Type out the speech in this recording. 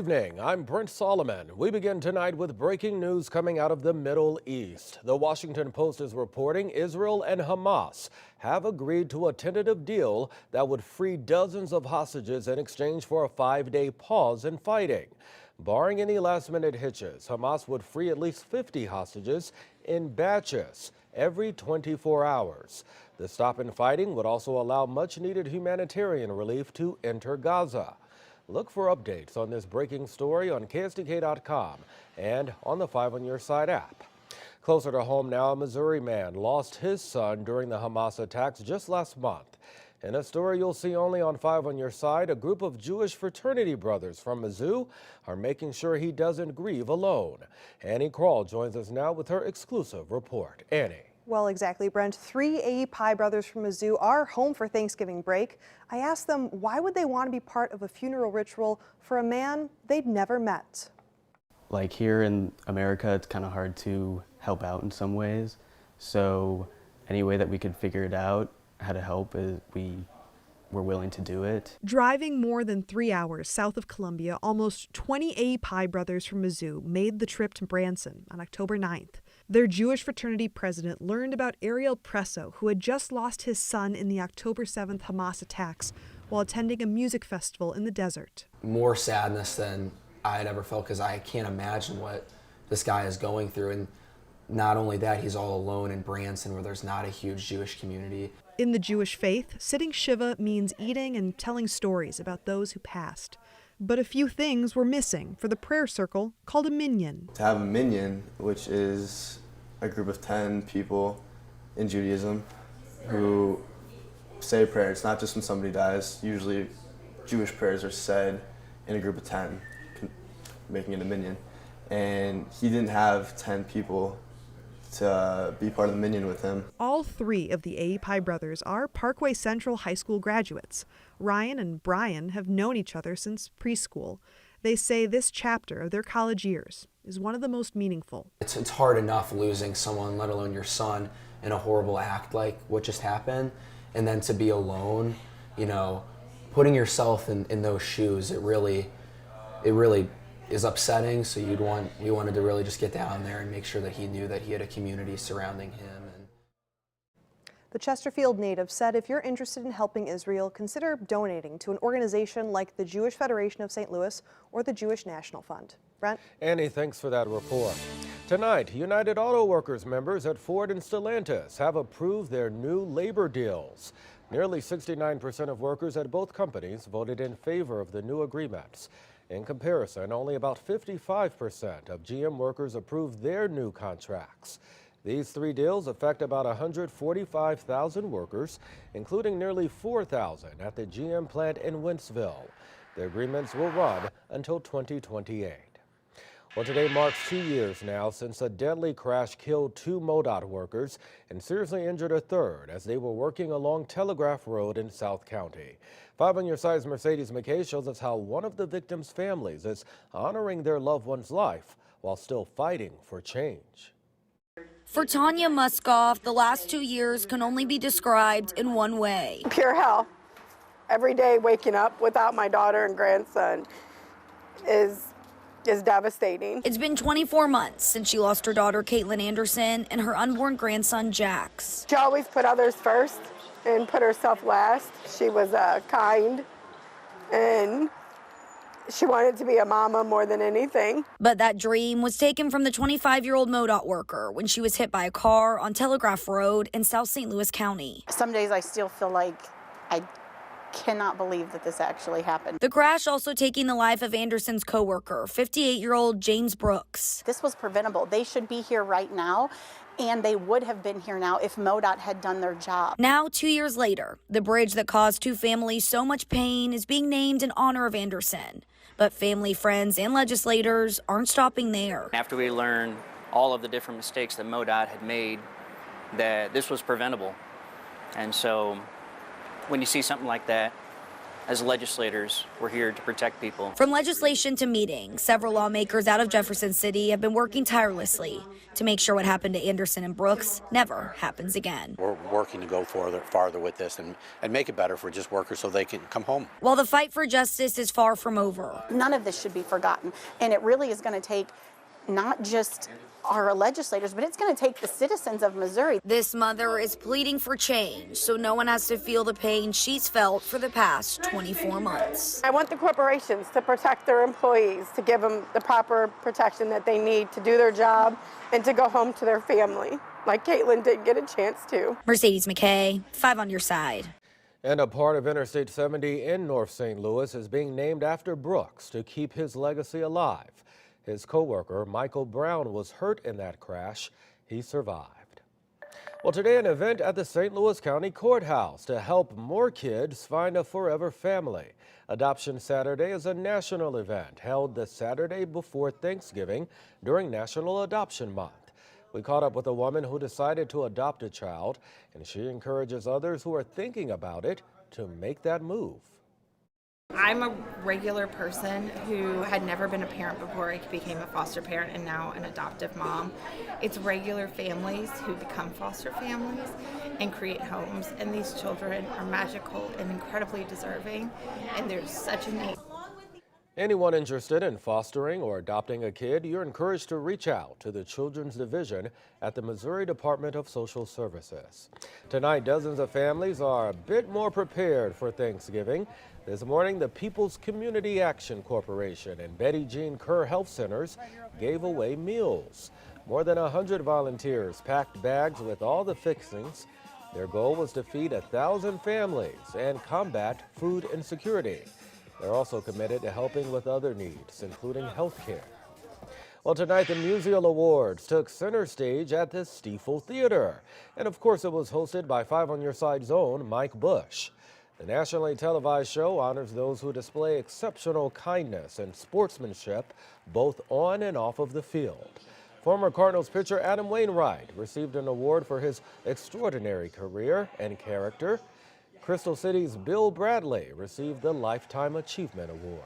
Evening. I'm Brent Solomon. We begin tonight with breaking news coming out of the Middle East. The Washington Post is reporting Israel and Hamas have agreed to a tentative deal that would free dozens of hostages in exchange for a 5-day pause in fighting. Barring any last-minute hitches, Hamas would free at least 50 hostages in batches every 24 hours. The stop in fighting would also allow much-needed humanitarian relief to enter Gaza. Look for updates on this breaking story on KSDK.com and on the 5 on Your Side app. Closer to home now, a Missouri man lost his son during the Hamas attacks just last month. In a story you'll see only on 5 on Your Side, a group of Jewish fraternity brothers from Mizzou are making sure he doesn't grieve alone. Annie Krall joins us now with her exclusive report. Annie. Well, exactly, Brent. 3 AEPI brothers from Mizzou are home for Thanksgiving break. I asked them why would they want to be part of a funeral ritual for a man they'd never met. Like here in America, it's kind of hard to help out in some ways. So any way that we could figure it out, how to help, we're willing to do it. Driving more than 3 hours south of Columbia, almost 20 AEPI brothers from Mizzou made the trip to Branson on October 9th. Their Jewish fraternity president learned about Ariel Presso, who had just lost his son in the October 7th Hamas attacks while attending a music festival in the desert. More sadness than I had ever felt, because I can't imagine what this guy is going through. And not only that, he's all alone in Branson, where there's not a huge Jewish community. In the Jewish faith, sitting Shiva means eating and telling stories about those who passed. But a few things were missing for the prayer circle called a minyan. To have a minyan, which is a group of 10 people in Judaism who say a prayer. It's not just when somebody dies. Usually Jewish prayers are said in a group of 10, making it a minyan. And he didn't have 10 people to be part of the minyan with him. All 3 of the AEPI brothers are Parkway Central High School graduates. Ryan and Brian have known each other since preschool. They say this chapter of their college years is one of the most meaningful. It's hard enough losing someone, let alone your son, in a horrible act like what just happened. And then to be alone, putting yourself in those shoes, it really is upsetting. So we wanted to really just get down there and make sure that he knew that he had a community surrounding him. The Chesterfield native said if you're interested in helping Israel, consider donating to an organization like the Jewish Federation of St. Louis or the Jewish National Fund. Brent? Annie, thanks for that report. Tonight, United Auto Workers members at Ford and Stellantis have approved their new labor deals. Nearly 69% of workers at both companies voted in favor of the new agreements. In comparison, only about 55% of GM workers approved their new contracts. These 3 deals affect about 145,000 workers, including nearly 4,000 at the GM plant in Wentzville. The agreements will run until 2028. Well, today marks 2 years now since a deadly crash killed 2 MoDOT workers and seriously injured a third as they were working along Telegraph Road in South County. 5 on Your Side's Mercedes McKay shows us how one of the victims' families is honoring their loved one's life while still fighting for change. For Tanya Muskoff, the last 2 years can only be described in one way. Pure hell. Every day waking up without my daughter and grandson is devastating. It's been 24 months since she lost her daughter, Caitlin Anderson, and her unborn grandson, Jax. She always put others first and put herself last. She was kind, and she wanted to be a mama more than anything. But that dream was taken from the 25-year-old MoDOT worker when she was hit by a car on Telegraph Road in South St. Louis County. Some days I still feel like I cannot believe that this actually happened. The crash also taking the life of Anderson's coworker, 58-year-old James Brooks. This was preventable. They should be here right now, and they would have been here now if MoDOT had done their job. Now, 2 years later, the bridge that caused 2 families so much pain is being named in honor of Anderson. But family, friends, and legislators aren't stopping there. After we learned all of the different mistakes that MoDOT had made, that this was preventable. And so when you see something like that, as legislators, we're here to protect people. From legislation to meetings, several lawmakers out of Jefferson City have been working tirelessly to make sure what happened to Anderson and Brooks never happens again. We're working to go farther with this and make it better for just workers so they can come home. While the fight for justice is far from over. None of this should be forgotten. And it really is going to take not just our legislators, but it's going to take the citizens of Missouri. This mother is pleading for change so no one has to feel the pain she's felt for the past 24 months. I want the corporations to protect their employees, to give them the proper protection that they need to do their job and to go home to their family, like Caitlin did get a chance to. Mercedes McKay, 5 on your side. And a part of Interstate 70 in North St. Louis is being named after Brooks to keep his legacy alive. His co-worker, Michael Brown, was hurt in that crash. He survived. Well, today an event at the St. Louis County Courthouse to help more kids find a forever family. Adoption Saturday is a national event held the Saturday before Thanksgiving during National Adoption Month. We caught up with a woman who decided to adopt a child, and she encourages others who are thinking about it to make that move. I'm a regular person who had never been a parent before I became a foster parent and now an adoptive mom. It's regular families who become foster families and create homes, and these children are magical and incredibly deserving, and there's such a need. Anyone interested in fostering or adopting a kid, you're encouraged to reach out to the Children's Division at the Missouri Department of Social Services. Tonight, dozens of families are a bit more prepared for Thanksgiving. This morning, the People's Community Action Corporation and Betty Jean Kerr Health Centers gave away meals. More than 100 volunteers packed bags with all the fixings. Their goal was to feed 1,000 families and combat food insecurity. They're also committed to helping with other needs, including health care. Well, tonight the Muse Awards took center stage at the Stiefel Theater. And of course, it was hosted by 5 on Your Side's own Mike Bush. The nationally televised show honors those who display exceptional kindness and sportsmanship, both on and off of the field. Former Cardinals pitcher Adam Wainwright received an award for his extraordinary career and character. Crystal City's Bill Bradley received the Lifetime Achievement Award.